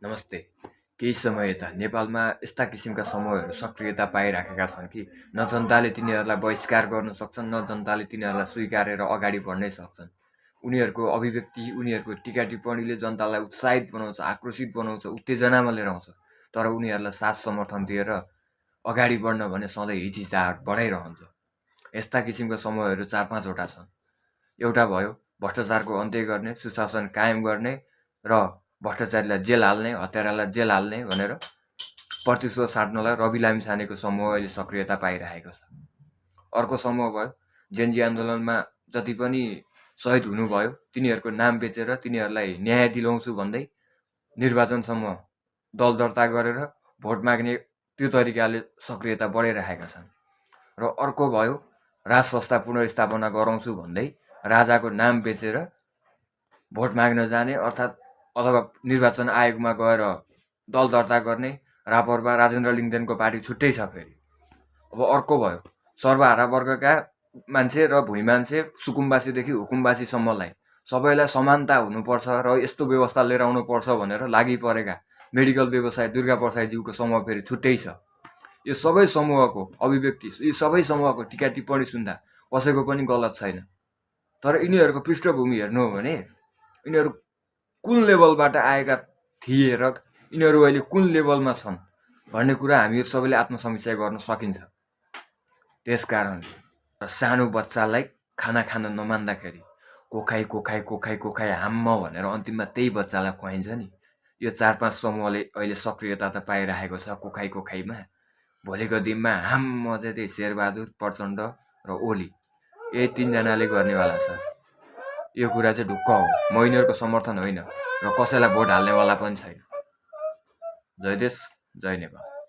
नमस्ते। केही समय यता नेपालमा यस्ता किसिमका समूहहरू सक्रियता पाइराखेका छन् कि न जनताले तिनीहरूलाई बहिष्कार गर्न सक्छन्, न जनताले तिनीहरूलाई स्वीकारेर अगाडि बढ्नै सक्छन्। उनीहरूको अभिव्यक्ति, उनीहरूको टिका टिप्पणीले जनतालाई उत्साहित बनाउँछ, आक्रोशित बनाउँछ, उत्तेजनामा लिएर आउँछ। तर उनीहरूलाई साथ समर्थन दिएर अगाडि बढ्न भने सधैँ हिचकिचाहट बढाइरहन्छ। यस्ता किसिमका समूहहरू 4-5 वटा छन्। एउटा भयो भ्रष्टाचारको अन्त्य गर्ने, सुशासन कायम गर्ने र भ्रष्टाचारीलाई जेल हाल्ने, हत्यारालाई जेल हाल्ने भनेर प्रतिशोध साट्नलाई रवि लामिछानेको समूह अहिले सक्रियता पाइरहेको छ। अर्को समूह भयो जेनजी आन्दोलनमा जति पनि शहीद हुनुभयो तिनीहरूको नाम बेचेर तिनीहरूलाई न्याय दिलाउँछु भन्दै निर्वाचनसम्म दल दर्ता गरेर भोट माग्ने त्यो तरिकाले सक्रियता बढाइरहेका छन्। र अर्को भयो राज संस्था पुनर्स्थापना गराउँछु भन्दै राजाको नाम बेचेर भोट माग्न जाने, अर्थात् अथवा निर्वाचन आयोगमा गएर दल दर्ता गर्ने। रापरपा राजेन्द्र लिङ्गदेनको पार्टी छुट्टै छ। फेरि अब अर्को भयो सर्वहारा वर्गका मान्छे र भुइँ मान्छे, सुकुम्बासीदेखि हुकुमबासीसम्मलाई सबैलाई समानता हुनुपर्छ र यस्तो व्यवस्था लिएर आउनुपर्छ भनेर लागि परेका मेडिकल व्यवसाय दुर्गा प्रसाईज्यूको समूह फेरि छुट्टै छ। यो सबै समूहको अभिव्यक्ति, यी सबै समूहको टिका टिप्पणी सुन्दा कसैको पनि गलत छैन। तर यिनीहरूको पृष्ठभूमि हेर्नु हो भने यिनीहरू कुन लेभलबाट आएका थिए र यिनीहरू अहिले कुन लेभलमा छन् भन्ने कुरा हामीहरू सबैले आत्मसमीक्षा गर्न सकिन्छ। त्यसकारण सानो बच्चालाई खाना खान नमान्दाखेरि कोखाइ कोखाइ कोखाइ कोखाइ हाम्म भनेर अन्तिममा त्यही बच्चालाई खुवाइन्छ नि। यो 4-5 समूहले अहिले सक्रियता त पाइरहेको छ कोखाइ कोखाइमा। भोलिको दिनमा हाम्म चाहिँ त्यही शेरबहादुर, प्रचण्ड र ओली यही 3जनाले गर्नेवाला छ। यो कुरा चाहिँ ढुक्क हो। म यिनीहरूको समर्थन होइन र कसैलाई भोट हाल्नेवाला पनि छैन। जय देश, जय नेपाल।